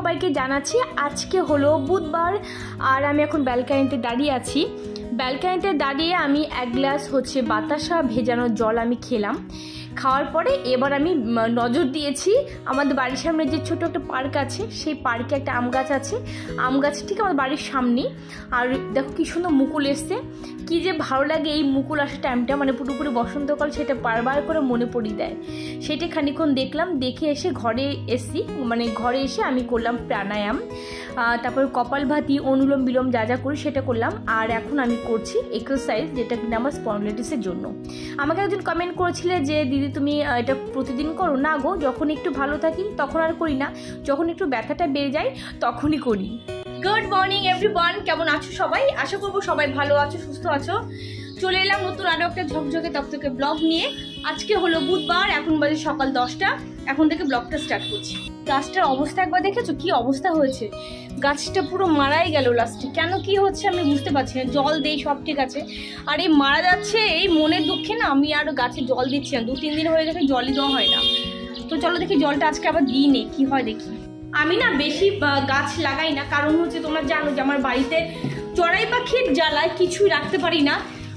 সবাইকে জানাচ্ছি আজকে হলো বুধবার আর আমি এখন ব্যালকনিতে দাঁড়িয়ে আছি। ব্যালকনিতে দাঁড়িয়ে আমি এক গ্লাস বাতাসা ভেজানো জল আমি খেলাম। খাওয়ার পরে এবার আমি নজর দিয়েছি আমাদের বাড়ির সামনে যে ছোট একটা পার্ক আছে, সেই পার্কে একটা আম গাছ আছে। আম গাছ ঠিক আমার বাড়ির সামনেই। আর দেখো কি সুন্দর মুকুল এসছে, কি যে ভালো লাগে এই মুকুল আসার টাইমটা, মানে পুরোপুরি বসন্তকাল, সেটা বারবার করে মনে পড়িয়ে দেয়। সেটা খানিক্ষণ দেখলাম, দেখে এসে ঘরে এসছি, মানে ঘরে এসে আমি করলাম প্রাণায়াম, তারপর কপালভাতি, অনুলোম বিলোম যা যা করি সেটা করলাম। আর এখন আমি করছি এক্সারসাইজ, যেটা কিনা আমার স্পন্ডিলাইটিসের জন্য। আমাকে একজন কমেন্ট করেছিলে যে দিদি তুমি এটা প্রতিদিন করো। না গো, যখন একটু ভালো থাকি তখন আর করি না, যখন একটু ব্যথাটা বেড়ে যায় তখনই করি। গুড মর্নিং এভরিওয়ান, কেমন আছো সবাই? আশা করবো সবাই ভালো আছো, সুস্থ আছো। চলে এলাম নতুন আরও একটা ঝকঝকে তকতকে ব্লগ নিয়ে। আজকে হলো বুধবার, এখন বাজে সকাল 10টা। এখন থেকে ব্লগটা স্টার্ট করছি। গাছটার অবস্থা একবার দেখেছো কি অবস্থা হয়েছে? গাছটা পুরো মারাই গেল লাস্টে। কেন কি হচ্ছে আমি বুঝতে পারছি না। জল দেই সব ঠিক আছে, আর এই মারা যাচ্ছে এই মনের দুঃখে না আমি আর গাছে জল দিচ্ছি না। 2-3 দিন হয়ে গেছে জলই দেওয়া হয় না। তো চলো দেখি জলটা আজকে আবার দিই নেই, কি হয় দেখি। আমি না বেশি গাছ লাগাই না, কারণ তোমরা জানো যে আমার বাড়িতে চড়াই পাখির জ্বালায় কিছুই রাখতে পারি না।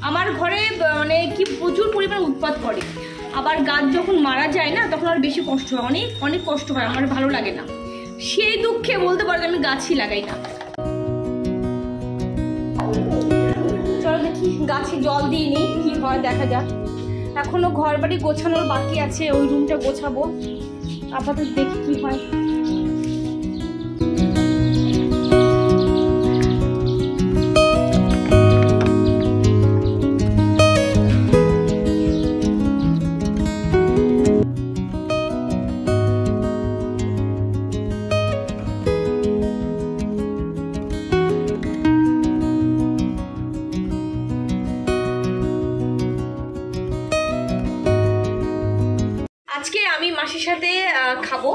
আমার ঘরে মানে কি প্রচুর পরিমাণ উৎপাত করে। আবার গাছ যখন মারা যায় না তখন আর বেশি কষ্ট হয়, অনেক অনেক কষ্ট হয়, আমার ভালো লাগে না। সেই দুঃখে বলতে পারো আমি গাছই লাগাই না। চলো দেখি গাছে জল দিয়ে নিই, কি হয় দেখা যাক। এখনো ঘর বাড়ি গোছানোর বাকি আছে, ওই রুমটা গোছাবো। আপাতত দেখি কি হয়। আজকে আমি মাসির সাথে খাবো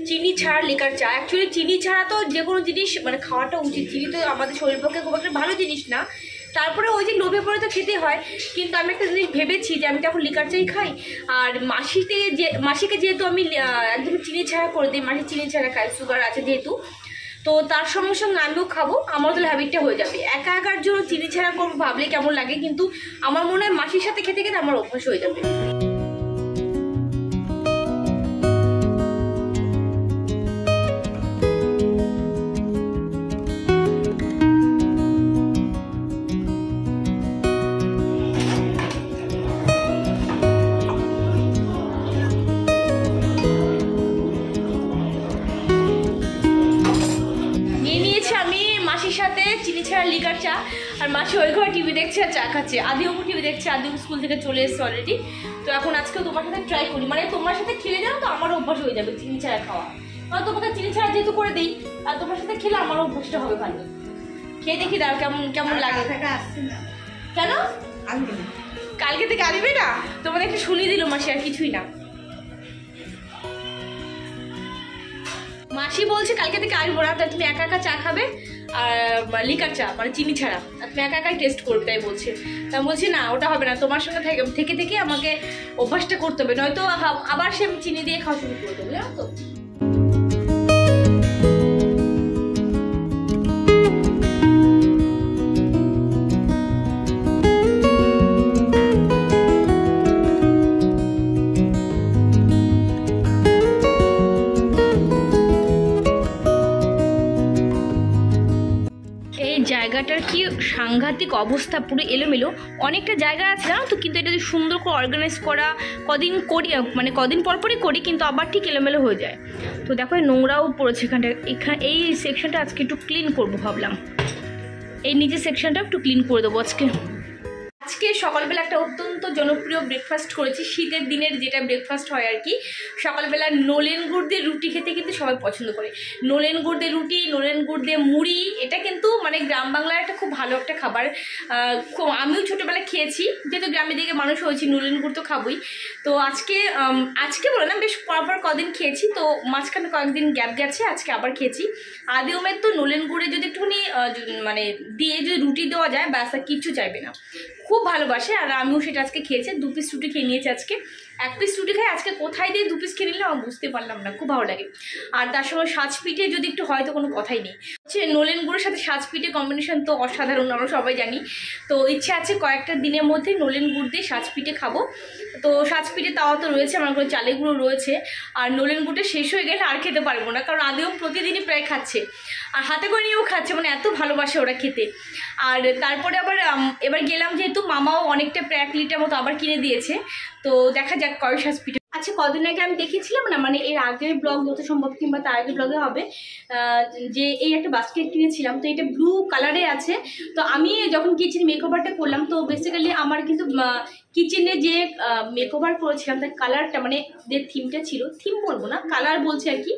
চিনি ছাড়া লিকার চা। অ্যাকচুয়ালি চিনি ছাড়া তো যে কোনো জিনিস মানে খাওয়াটা উচিত। চিনি তো আমাদের শরীর পক্ষে খুব একটা ভালো জিনিস না, তারপরে ওই যে লোভে পরে তো খেতে হয়। কিন্তু আমি একটা জিনিস ভেবেছি যে আমি তো এখন লিকার চাই খাই, আর মাসিকে যেহেতু আমি একদম চিনি ছাড়া করে দিই, মাসি চিনি ছাড়া খাই, সুগার আছে যেহেতু, তো তার সঙ্গে সঙ্গে আমিও খাবো। আমার তো হ্যাবিটটা হয়ে যাবে। একা একার জন্য চিনি ছাড়া করবো ভাবলে কেমন লাগে, কিন্তু আমার মনে হয় মাসির সাথে খেতে খেতে আমার অভ্যাস হয়ে যাবে। চিনি ছাড়া লিকার চা, আর মাসি ওই ঘরে টিভি দেখছে আর চা খাচ্ছে। আদিও টিভি দেখছে, আদিও স্কুল থেকে চলে এসছে অলরেডি। তো এখন আজকেও তোমার সাথে ট্রাই করি, মানে তোমার সাথে খেলে যাও তো আমার অভ্যাস হয়ে যাবে চিনি ছাড়া খাওয়া। কারণ তোমাকে চিনি ছাড়া যেহেতু করে দিই, আর তোমার সাথে খেলে আমার অভ্যাসটা হবে ভালো। খেয়ে দেখি দাও কেমন কেমন লাগে। কেন কালকে থেকে আসবে না? তোমাদের একটু শুনিয়ে দিল মাসি, আর কিছুই না। মাসি বলছে কালকে থেকে আসবো না, তাই তুমি একা একা চা খাবে আর লিকার চা মানে চিনি ছাড়া, তুমি একা একাই টেস্ট করবে তাই বলছে। তা বলছি না ওটা হবে না, তোমার সঙ্গে থেকে থেকে আমাকে অভ্যাসটা করতে হবে, নয়তো আবার সে চিনি দিয়ে খাওয়া শুরু করে দেবে, জানো তো। জায়গাটার কি সাংঘাতিক অবস্থা, পুরো এলোমেলো। অনেকটা জায়গা আছে জানো তো, কিন্তু এটা যদি সুন্দর করে অর্গানাইজ করা, কদিন করি মানে কদিন পরপরই করি, কিন্তু আবার ঠিক এলোমেলো হয়ে যায়। তো দেখো নোংরাও পড়েছে এখানে। এই সেকশনটা আজকে একটু ক্লিন করবো ভাবলাম, এই নিচের সেকশনটা একটু ক্লিন করে দেবো আজকে। আজকে সকালবেলা একটা অত্যন্ত জনপ্রিয় ব্রেকফাস্ট করেছি, শীতের দিনের যেটা ব্রেকফাস্ট হয় আর কি। সকালবেলা নলেন গুড় দিয়ে রুটি খেতে কিন্তু সবাই পছন্দ করে। নলেন গুড় দিয়ে রুটি, নলেন গুড় দিয়ে মুড়ি, এটা কিন্তু মানে গ্রাম বাংলার একটা খুব ভালো একটা খাবার। আমিও ছোটোবেলায় খেয়েছি, যেহেতু গ্রামের দিকে মানুষ হয়েছি, নলেন গুড় তো খাবই। তো আজকে বলে না, বেশ পরপর কদিন খেয়েছি, তো মাঝখানে কয়েকদিন গ্যাপ গেছে, আজকে আবার খেয়েছি। আদিওমের তো নলেন গুড়ে যদি একটুখানি মানে দিয়ে যদি রুটি দেওয়া যায় ব্যাস আর কিচ্ছু চাইবে না, খুব ভালোবাসে। আর আমিও সেটা আজকে আজকে খেয়েছে, 2 পিস রুটি খেয়ে নিয়েছে আজকে। 1 পিস রুটি খাই আজকে, কোথায় দিয়ে 2 পিস খেয়ে নিলাম আমি বুঝতে পারলাম না, খুব ভালো লাগে। আর তার সঙ্গে সাজ পিঠে যদি একটু হয়তো কোনো কথাই নেই। হচ্ছে নলেন গুড়ের সাথে সাজ পিঠে কম্বিনেশন তো অসাধারণ, আমরা সবাই জানি। তো ইচ্ছে আছে কয়েকটা দিনের মধ্যে নলেন গুড় দিয়ে সাজ পিঠে খাবো। তো সাজ পিঠে তাওয়া তো রয়েছে, আমার কোনো চালের গুঁড়ো রয়েছে। আর নলেন গুড়টা শেষ হয়ে গেলে আর খেতে পারবো না, কারণ আদেও প্রতিদিনই প্রায় খাচ্ছে, আর হাতে করে নিয়েও খাচ্ছে, মানে এত ভালোবাসে ওরা খেতে। আর তারপরে আবার এবার গেলাম, যেহেতু মামাও অনেকটা প্রায় 1 লিটার মতো আবার কিনে দিয়েছে। তো দেখা যাক কয় সাজ পিঠে। আচ্ছা, কদিন আগে আমি দেখেছিলাম না, মানে এর আগের ব্লগ যত সম্ভব কিংবা তার আগের ব্লগে হবে, যে এই একটা বাস্কেট কিনেছিলাম। তো এটা ব্লু কালারে আছে। তো আমি যখন কিচেন মেকওভারটা করলাম, তো বেসিক্যালি আমার কিন্তু কিচেনে যে মেকওভার করেছিলাম তার কালারটা, মানে যে থিমটা ছিল, থিম বলবো না, কালার বলছে আর কি,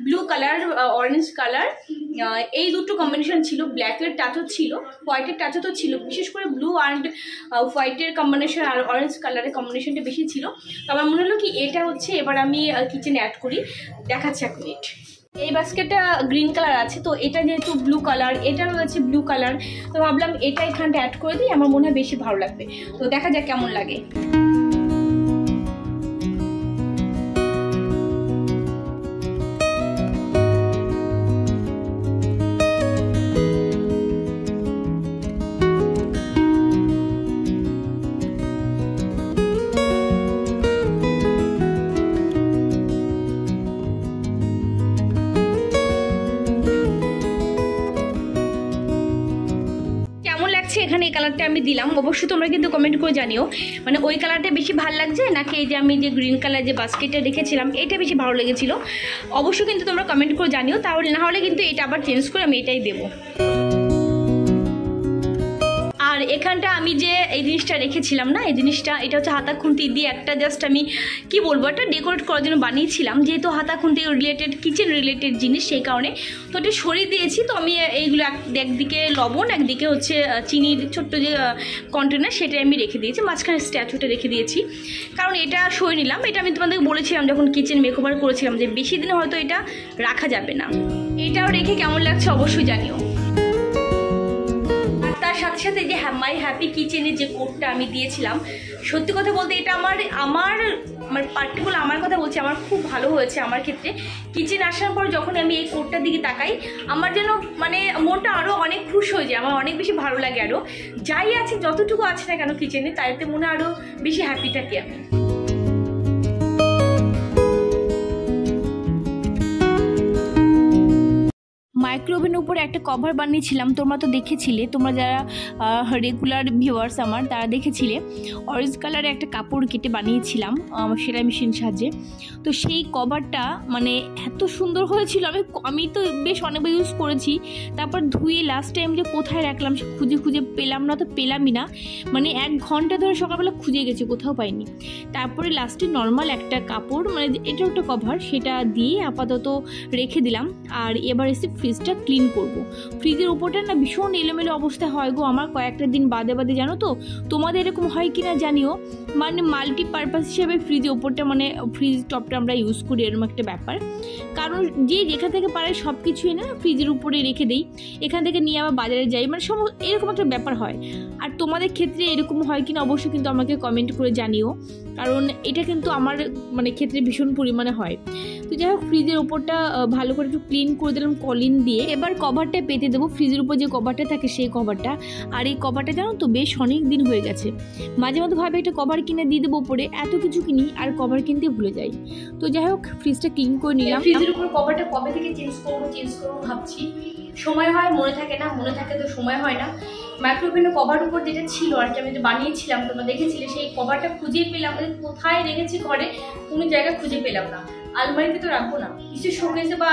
ব্লু কালার, অরেঞ্জ কালার, এই দুটো কম্বিনেশন ছিল। ব্ল্যাকের টাচও ছিল, হোয়াইটের টাচও তো ছিল, বিশেষ করে ব্লু অ্যান্ড হোয়াইটের কম্বিনেশন আর অরেঞ্জ কালারের কম্বিনেশনটা বেশি ছিল। তো আমার মনে হলো কি এটা হচ্ছে এবার আমি কিচেনে অ্যাড করি, দেখাচ্ছি 1 মিনিট। এই বাস্কেটটা গ্রিন কালার আছে, তো এটা যেহেতু ব্লু কালার, এটা রয়েছে ব্লু কালার, তো ভাবলাম এটা এখানটা অ্যাড করে দিই, আমার মনে হয় বেশি ভালো লাগবে। তো দেখা যাক কেমন লাগে। এখানে এই কালারটা আমি দিলাম, অবশ্যই তোমরা কিন্তু কমেন্ট করে জানিও, মানে ওই কালারটা বেশি ভালো লাগছে নাকি এই যে আমি যে গ্রিন কালার যে বাস্কেটটা রেখেছিলাম এটা বেশি ভালো লেগেছিল। অবশ্যই কিন্তু তোমরা কমেন্ট করে জানিও, তাহলে না হলে কিন্তু এটা আবার চেঞ্জ করে আমি এটাই দেবো। আর এখানটা আমি যে এই জিনিসটা রেখেছিলাম না, এই জিনিসটা এটা হচ্ছে হাতা খুন্তি দিয়ে একটা জাস্ট আমি কি বলবো, একটা ডেকোরেট করার জন্য বানিয়েছিলাম, যেহেতু হাতা খুন্তি রিলেটেড, কিচেন রিলেটেড জিনিস, সেই কারণে তো এটা সরিয়ে দিয়েছি। তো আমি এইগুলো একদিকে লবণ, একদিকে হচ্ছে চিনির ছোট্ট যে কন্টেনার, সেটাই আমি রেখে দিয়েছি, মাঝখানে স্ট্যাচুটা রেখে দিয়েছি, কারণ এটা সরিয়ে নিলাম। এটা আমি তোমাদেরকে বলেছিলাম যখন কিচেন মেকওভার করেছিলাম যে বেশি দিনে হয়তো এটা রাখা যাবে না। এটাও রেখে কেমন লাগছে অবশ্যই জানিও। তার সাথে সাথে যে মাই হ্যাপি কিচেনের যে কোডটা আমি দিয়েছিলাম, সত্যি কথা বলতে এটা আমার পার্টিকুলার আমার কথা বলছি, আমার খুব ভালো হয়েছে। আমার ক্ষেত্রে কিচেন আসার পর যখন আমি এই কোডটার দিকে তাকাই, আমার যেন মানে মনটা আরও অনেক খুশি হয়ে যায়, আমার অনেক বেশি ভালো লাগে। আরও যাই আছে, যতটুকু আছে না কেন কিচেনে, তাইতে মনে আরও বেশি হ্যাপি থাকি আমি। মাইক্রোওভেনের উপরে একটা কভার বানিয়েছিলাম, তোমরা তো দেখেছিলে, তোমরা যারা রেগুলার ভিউয়ার্স আমার তারা দেখেছিলে। অরেঞ্জ কালারে একটা কাপড় কেটে বানিয়েছিলাম সেলাই মেশিন সাহায্যে। তো সেই কভারটা মানে এত সুন্দর হয়েছিল, আমি তো বেশ অনেকবার ইউজ করেছি। তারপর ধুয়ে লাস্ট টাইম যে কোথায় রাখলাম সে খুঁজে খুঁজে পেলাম না, তো পেলামই না, মানে 1 ঘন্টা ধরে সকালবেলা খুঁজে গেছি, কোথাও পাইনি। তারপরে লাস্টে নর্মাল একটা কাপড়, মানে এটা একটা কভার, সেটা দিয়ে আপাতত রেখে দিলাম। আর এবার এসে ফ্রিজটা ক্লিন করব। ফ্রিজের উপরটা না ভীষণ এলোমেলো অবস্থা হয় গো আমার, কয়েকটা দিন বাদে বাদে, জানো তো, তোমাদের এরকম হয় কিনা জানিও। মানে মাল্টিপারপাস হিসেবে ফ্রিজের উপরটা, মানে ফ্রিজ টপটা আমরা ইউজ করি, এরকম একটা ব্যাপার। কারণ যে যেখান থেকে পারে সব কিছু এনে ফ্রিজের উপরে রেখে দিই, এখান থেকে নিয়ে আবার বাজারে যাই, মানে এরকম একটা ব্যাপার হয়। আর তোমাদের ক্ষেত্রে এরকম হয় কিনা অবশ্যই কিন্তু আমাকে কমেন্ট করে জানিও, কারণ এটা কিন্তু আমার মানে ক্ষেত্রে ভীষণ পরিমাণে হয়। তো যাই হোক, ফ্রিজের উপরটা ভালো করে একটু ক্লিন করে দিলাম কলিন দিয়ে। এবার কভারটা পেতে দেবো, ফ্রিজের উপর যে কভারটা থাকে সেই কভারটা। আর এই কভারটা জানো তো বেশ অনেক দিন হয়ে গেছে, মাঝে মধ্যে ভাবে একটা কভার কিনে দিয়ে দেবো উপরে, এত কিছু কিনি আর কভার কিনতে ভুলে যাই। তো যাই হোক, ফ্রিজটা ক্লিন করে নিলাম। ফ্রিজের উপর কভারটা কবে থেকে চেঞ্জ করবো ভাবছি, সময় হয়, মনে থাকে না, মনে থাকে তো সময় হয় না। মাইক্রোওভেনের কভার উপর যেটা ছিল আর কি, আমি যে বানিয়েছিলাম তোমরা দেখেছিলে, সেই কভারটা খুঁজে পেলাম, কোথায় রেখেছি ঘরে কোনো জায়গায় খুঁজে পেলাম না। আলমারিতে তো রাখবো না, কিছু শোকেসে বা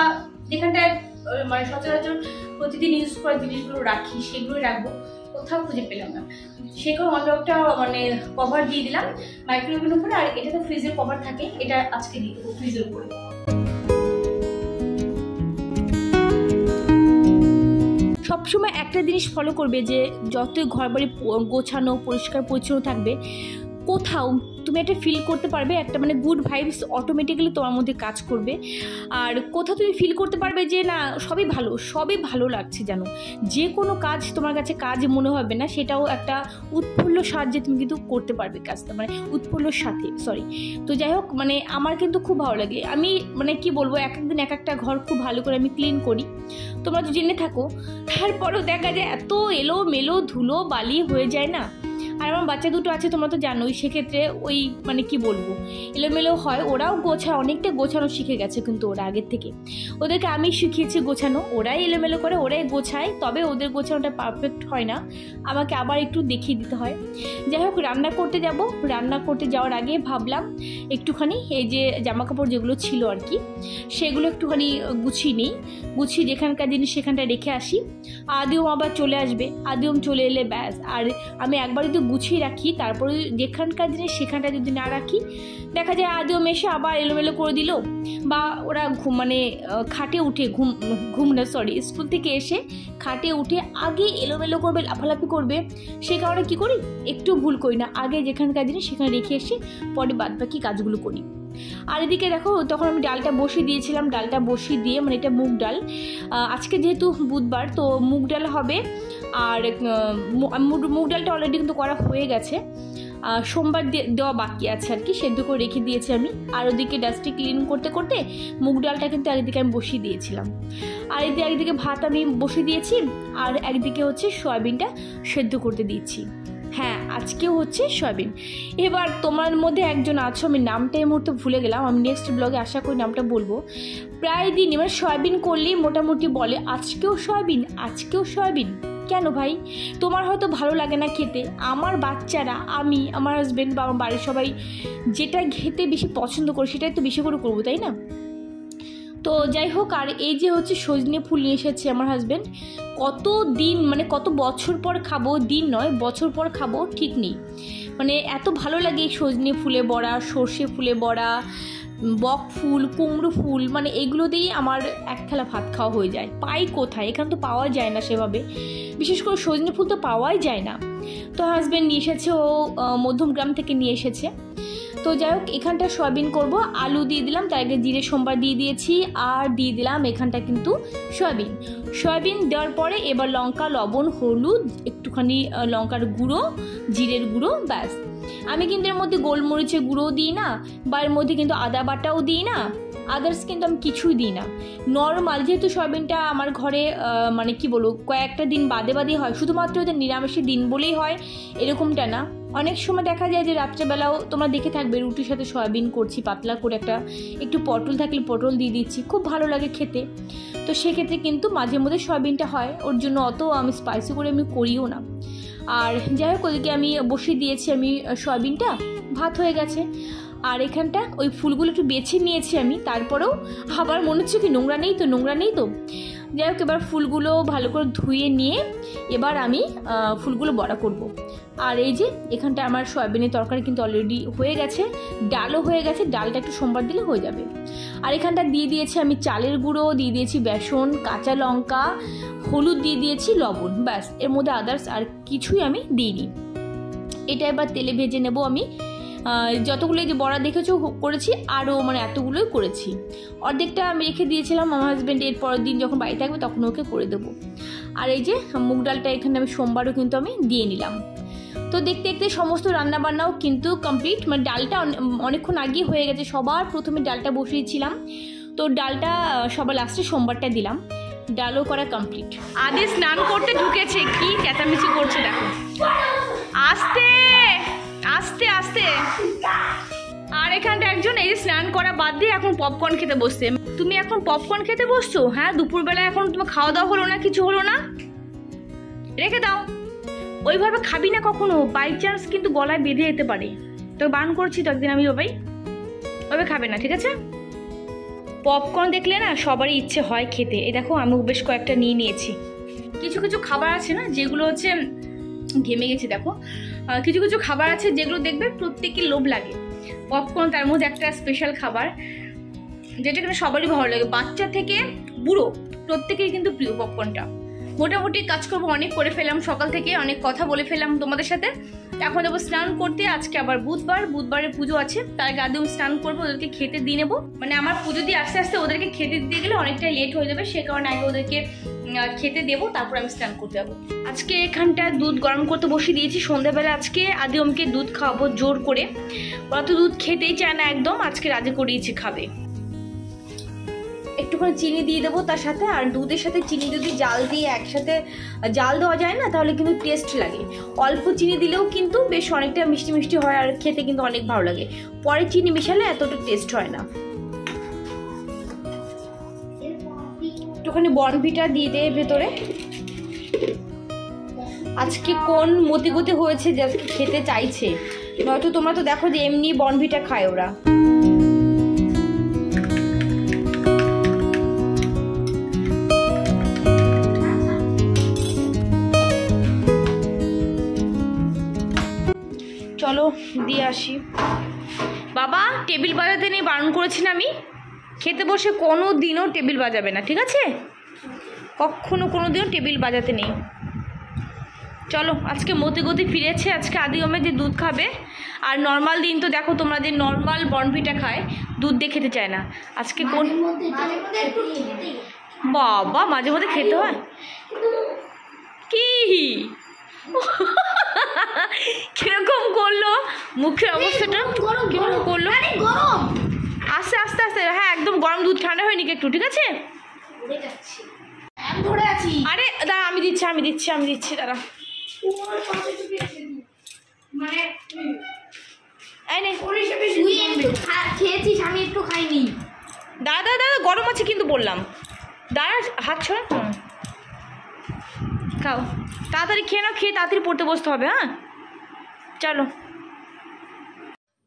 যেখানটায় মানে সচরাচর প্রতিদিন ইউজ করা জিনিসগুলো রাখি সেগুলোই রাখবো, কোথাও খুঁজে পেলাম না। সেখানে অন্য একটা মানে কভার দিয়ে দিলাম মাইক্রোওভেনের উপরে। আর এটা তো ফ্রিজের কভার থাকে, এটা আজকে দিয়ে দেবো ফ্রিজের উপরে। সবসময় একটা জিনিস ফলো করবে, যে যতই ঘর বাড়ি গোছানো পরিষ্কার পরিচ্ছন্ন থাকবে, কোথাও তুমি একটা ফিল করতে পারবে, একটা মানে গুড ভাইবস অটোমেটিক্যালি তোমার মধ্যে কাজ করবে। আর কোথাও তুমি ফিল করতে পারবে যে না সবই ভালো লাগছে, জানো যে কোনো কাজ তোমার কাছে কাজ মনে হবে না, সেটাও একটা উৎফুল্লর সাহায্যে তুমি কিন্তু করতে পারবে কাজটা, মানে উৎফুল্লর সাথে তো যাই হোক, মানে আমার কিন্তু খুব ভালো লাগে। আমি মানে কি বলবো, এক একদিন এক একটা ঘর খুব ভালো করে আমি ক্লিন করি, তোমরা তো জেনে থাকো। তারপরেও দেখা যায় এত এলোমেলো ধুলো বালি হয়ে যায় না। আর আমার বাচ্চা দুটো আছে তোমরা তো জানোই, সেক্ষেত্রে ওই মানে কি বলবো এলোমেলো হয়। ওরাও গোছায়, অনেকটা গোছানো শিখে গেছে, কিন্তু ওরা আগের থেকে ওদেরকে আমি শিখিয়েছি গোছানো। ওরাই এলোমেলো করে, ওরাই গোছায়, তবে ওদের গোছানোটা পারফেক্ট হয় না, আমাকে আবার একটু দেখিয়ে দিতে হয়। যাই হোক, রান্না করতে যাব। রান্না করতে যাওয়ার আগে ভাবলাম একটুখানি এই যে জামা কাপড় যেগুলো ছিল আর কি, সেগুলো একটুখানি গুছিয়ে যেখানকার জিনিস সেখানটা রেখে আসি। আদিওম আবার চলে আসবে, আদিওম চলে এলে ব্যাস। আর আমি একবার যদি গুছিয়ে রাখি, তারপরে যেখানকার জিনিস সেখানটা যদি না রাখি, দেখা যায় আদিওম এসে আবার এলোমেলো করে দিল, বা ওরা মানে খাটে উঠে স্কুল থেকে এসে খাটে উঠে আগে এলোমেলো করবে, লাফালাফি করবে। সে কারণে কী করি, একটু ভুল করি না, আগে যেখানকার জিনিস সেখানে রেখে এসে পরে বাদবাকি কাজগুলো করি। আর এদিকে দেখো, তখন আমি ডালটা বসিয়ে দিয়েছিলাম। ডালটা বসিয়ে দিয়ে, মানে এটা মুগ ডাল, আজকে যেহেতু বুধবার তো মুগ ডাল হবে। আর মুগ ডালটা অলরেডি কিন্তু করা হয়ে গেছে, সোমবার দেওয়া বাকি আছে আর কি, সেদ্ধ করে রেখে দিয়েছি আমি। আর ওদিকে ডাস্টটি ক্লিন করতে করতে মুগ ডালটা কিন্তু একদিকে আমি বসিয়ে দিয়েছিলাম। আর একদিকে ভাত আমি বসিয়ে দিয়েছি, আর একদিকে হচ্ছে সয়াবিনটা সেদ্ধ করতে দিচ্ছি। হ্যাঁ, আজকেও হচ্ছে সয়াবিন। এবার তোমার মধ্যে একজন আছো, আমি নামটা এই মুহূর্তে ভুলে গেলাম, আমি নেক্সট ব্লগে আশা করি নামটা বলবো। প্রায় দিন এবার সয়াবিন করলেই মোটামুটি বলে আজকেও সয়াবিন। কেন ভাই, তোমার হয়তো ভালো লাগে না খেতে, আমার বাচ্চারা, আমি, আমার হাজব্যান্ড বা আমার বাড়ির সবাই যেটা খেতে বেশি পছন্দ করে সেটাই তো বেশি করে করবো, তাই না? তো যাই হোক, আর এই যে হচ্ছে সজনে ফুল নিয়ে এসেছে আমার হাজব্যান্ড, কত দিন মানে কত বছর পর খাবো, দিন নয় বছর পর খাবো ঠিক নেই, মানে এত ভালো লাগে এই সজনে ফুলে বড়া, সর্ষে ফুলে বড়া, বক ফুল, কুমড়ো ফুল, মানে এগুলো দিয়েই আমার এক থালা ভাত খাওয়া হয়ে যায়। পাই কোথায়, এখানে তো পাওয়া যায় না সেভাবে, বিশেষ করে সজনে ফুল তো পাওয়াই যায় না। তো হাজব্যান্ড নিয়ে এসেছে, ও মধ্যমগ্রাম থেকে নিয়ে এসেছে। তো যাই হোক, এখানটা সয়াবিন করব, আলু দিয়ে দিলাম, তার আগে জিরে সোমবার দিয়ে দিয়েছি, আর দিয়ে দিলাম এখানটা কিন্তু সয়াবিন দেওয়ার পরে এবার লঙ্কা, লবণ, হলুদ, একটুখানি লঙ্কার গুঁড়ো, জিরের গুঁড়ো, ব্যাস। আমি কিন্তু এর মধ্যে গোলমরিচের গুঁড়োও দিই না, বা এর মধ্যে কিন্তু আদা বাটাও দিই না, আদার্স কিন্তু আমি কিছুই দিই না। নর্মাল, যেহেতু সয়াবিনটা আমার ঘরে মানে কি বলবো কয়েকটা দিন বাদে হয়, শুধুমাত্র ওদের নিরামিষের দিন বলেই হয় এরকমটা না। অনেক সময় দেখা যায় যে রাত্রেবেলাও তোমরা দেখে থাকবে রুটির সাথে সয়াবিন করছি, পাতলা করে একটু পটল থাকলে পটল দিয়ে দিচ্ছি, খুব ভালো লাগে খেতে। তো সেক্ষেত্রে কিন্তু মাঝে মধ্যে সয়াবিনটা হয়, ওর জন্য অত আমি স্পাইসি করে আমি করিও না। আর যাই হোক, ওদিকে আমি বসিয়ে দিয়েছি আমি সয়াবিনটা, ভাত হয়ে গেছে। আর এখানটা ওই ফুলগুলো একটু বেছে নিয়েছি আমি, তারপরেও আবার মনে হচ্ছে কি নোংরা নেই তো। যাই হোক, এবার ফুলগুলো ভালো করে ধুয়ে নিয়ে এবার আমি ফুলগুলো বড়া করব। আর এই যে এখানটা আমার সয়াবিনের তরকারি কিন্তু অলরেডি হয়ে গেছে, ডালও হয়ে গেছে, ডালটা একটু সোমবার দিলে হয়ে যাবে। আর এখানটা দিয়ে দিয়েছি আমি চালের গুঁড়ো, দিয়ে দিয়েছি বেসন, কাঁচা লঙ্কা, হলুদ দিয়ে দিয়েছি, লবণ, ব্যাস। এর মধ্যে আদার্স আর কিছুই আমি দিইনি। এটা এবার তেলে ভেজে নেব আমি। যতগুলো যে বড়া দেখেছো করেছি, আরও মানে এতগুলোই করেছি। অর্ধেকটা আমি রেখে দিয়েছিলাম, আমার হাজব্যান্ড এর পরের দিন যখন বাড়ি থাকবে তখন ওকে করে দেবো। আর এই যে মুগ ডালটা এখানে আমি সোমবারও কিন্তু আমি দিয়ে নিলাম। তো দেখতে দেখতে সমস্ত রান্নাবান্নাও কিন্তু কমপ্লিট, মানে ডালটা অনেকক্ষণ আগে হয়ে গেছে। সবার প্রথমে ডালটা বসিয়েছিলাম, তো ডালটা সবার লাস্টে সোমবারটা দিলাম। ডালও করা কমপ্লিট। আদি স্নান করতে ঢুকেছে, কি চেঁচামেচি করছে দেখো, আস্তে আস্তে আস্তে। আর এখানটা একজন এই স্নান করা বাদ দিয়ে এখন পপকর্ন খেতে বসছে। তুমি এখন পপকর্ন খেতে বসছো? হ্যাঁ, দুপুরবেলা এখন তোমার খাওয়া দাওয়া হলো না, কিছু হলো না, রেখে দাও। ওইভাবে খাবি না কখনো, বাই চান্স কিন্তু গলায় বেঁধে যেতে পারে। তো বারণ করছি তো একদিন আমি, ওইভাবে খাবে না, ঠিক আছে? পপকর্ন দেখলে না সবারই ইচ্ছে হয় খেতে। এই দেখো আমি বেশ কয়েকটা নিয়ে নিয়েছি। কিছু কিছু খাবার আছে না যেগুলো হচ্ছে, ঘেমে গেছি দেখো, কিছু কিছু খাবার আছে যেগুলো দেখবে প্রত্যেকের লোভ লাগে। পপকর্ন তার মধ্যে একটা স্পেশাল খাবার, যেটা কিন্তু সবারই ভালো লাগে, বাচ্চা থেকে বুড়ো প্রত্যেকেই কিন্তু প্রিয় পপকর্নটা। মোটামুটি কাজকর্ম অনেক করে ফেলাম, সকাল থেকে অনেক কথা বলে ফেলাম তোমাদের সাথে। এখন যাবো স্নান করতে, আজকে আবার বুধবারের পুজো আছে, তার আগে আদৌ স্নান করবো, ওদেরকে খেতে দিয়ে নেবো। মানে আমার পুজো দিয়ে আস্তে আস্তে ওদেরকে খেতে দিয়ে গেলে অনেকটা লেট হয়ে যাবে, সে কারণে আগে ওদেরকে খেতে দেবো, তারপর আমি স্নান করতে যাবো। আজকে এখানটা দুধ গরম করতে বসিয়ে দিয়েছি সন্ধ্যাবেলা। আজকে আদিমকে দুধ খাওয়াবো জোর করে, ওরা তো দুধ খেতেই চায় না একদম, আজকে রাজি করিয়েছি খাবে। একটুখানি চিনি দিয়ে দেবো তার সাথে, আর দুধের সাথে চিনি যদি জাল দিয়ে একসাথে জাল দেওয়া যায় না তাহলে কিন্তু টেস্ট লাগে। অল্প চিনি দিলেও কিন্তু বেশ অনেকটা মিষ্টি মিষ্টি হয়, আর খেতে কিন্তু অনেক ভালো লাগে। পরে চিনি মিশালে এতটা টেস্ট হয় না। একটুখানি বর্নভিটা দিয়ে দে ভেতরে। আজকে কোন মতিগতি হয়েছে যে আজকে খেতে চাইছে, নয়তো তোমরা তো দেখো যে এমনি বর্নভিটা খায় ওরা। চলো দিয়ে আসি। বাবা টেবিল বাজাতে নেই, বারণ করেছি না আমি, খেতে বসে কোনো দিনও টেবিল বাজাবে না, ঠিক আছে? কখনো কোনো দিনও টেবিল বাজাতে নেই। চলো আজকে মতিগতি ফিরেছে, আজকে আদিগমে যে দুধ খাবে। আর নর্মাল দিন তো দেখো তোমরা যে নর্মাল বর্নভিটা খায়, দুধ দিয়ে খেতে চায় না। আজকে কোন বাবা মাঝে মধ্যে খেতে হয় কি? কিরকম করলো মুখের অবস্থাটা, কিরকম করলো? আস্তে আস্তে আস্তে, হ্যাঁ একদম গরম দুধ, ঠান্ডা হয়নি একটু, ঠিক আছে? আরে দাঁড়া আমি দিচ্ছি দাঁড়া। খেয়েছিস, আমি একটু খাইনি। দাদা গরম আছে কিন্তু বললাম, দাঁড়া হাত ছড়া। খাও তাড়াতাড়ি, খেয়ে নাও, খেয়ে তাড়াতাড়ি পড়তে বসতে হবে। হ্যাঁ চলো।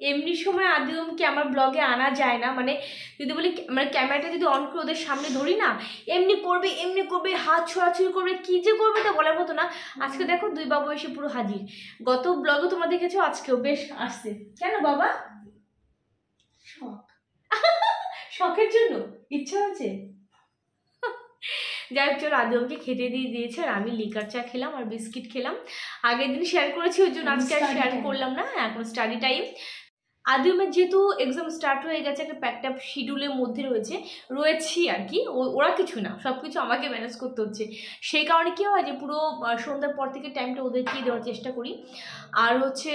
এমনি সময় আদিমকে আমার ব্লগে আনা যায় না, মানে যদি বলি মানে ক্যামেরাটা যদি অন করে ওদের সামনে ধরি না, এমনি করবে, হাত ছোড়াছুড়ি করবে, কী যে করবে তা বলার মতো না। আজকে দেখো দুই বাবু এসে পুরো হাজির। গত ব্লগে তোমরা দেখেছো, আজকেও বেশ আসছে। কেন বাবা? শখের জন্য ইচ্ছা আছে। যাই হোক চলো, আদিমকে খেতে দিয়ে দিয়েছে, আর আমি লিকার চা খেলাম আর বিস্কিট খেলাম। আগের দিন শেয়ার করেছি, ওই জন্য আজকে আর শেয়ার করলাম না। এখন স্টাডি টাইম। আদিমের যেহেতু এক্সাম স্টার্ট হয়ে গেছে, একটা প্যাকটা শিডিউলের মধ্যে রয়েছি আর কি, ওরা কিছু না, সব কিছু আমাকে ম্যানেজ করতে হচ্ছে। সেই কারণে কী হয় যে পুরো সন্ধ্যার পর থেকে টাইমটা ওদেরকেই দেওয়ার চেষ্টা করি। আর হচ্ছে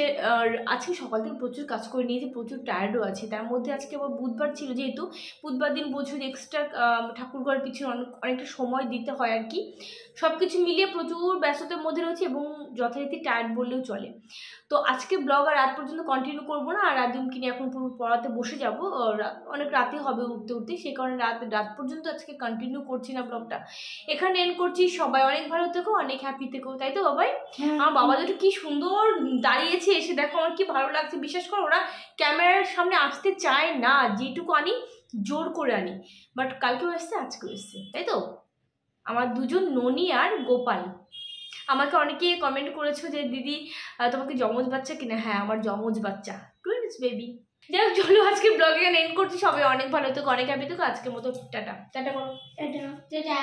আজকে সকাল থেকে প্রচুর কাজ করে নিয়েছি, প্রচুর টায়ার্ডও আছে। তার মধ্যে আজকে আবার বুধবার ছিল, যেহেতু বুধবার দিন প্রচুর এক্সট্রা ঠাকুরঘর পিছনে অনেকটা সময় দিতে হয় আর কি। সব কিছু মিলিয়ে প্রচুর ব্যস্ততার মধ্যে রয়েছে, এবং যথারীতি টায়ার্ড বললেও চলে। তো আজকে ব্লগ আর রাত পর্যন্ত কন্টিনিউ করবো না, আর আদিমকে নিয়ে এখন পুরো পড়াতে বসে যাব, অনেক রাতে হবে উঠতে, সেই কারণে রাত পর্যন্ত আজকে কন্টিনিউ করছি না ব্লগটা, এখানে এন্ড করছি। সবাই অনেক ভালো থেকো, অনেক হ্যাপি থেকো, তাই তো বাবাই? আমার বাবা দুটো কি সুন্দর দাঁড়িয়েছে, এসে দেখো আমার কি ভালো লাগছে। বিশ্বাস করো ওরা ক্যামেরার সামনে আসতে চায় না, যেটুকু আনি জোর করে আনি, বাট কালকেও এসছে আজকেও এসছে, তাই তো? আমার দুজন ননি আর গোপাল। আমাকে অনেকে কমেন্ট করেছো যে দিদি তোমাকে যমজ বাচ্চা কিনা। হ্যাঁ আমার যমজ বাচ্চা, টুইনস বেবি। যাই হোক চলো আজকে ব্লগে এন্ড করছি। সবাই অনেক ভালো থেকো, অনেক হ্যাপি থেকো। আজকের মতো টাটা করো। টাটা।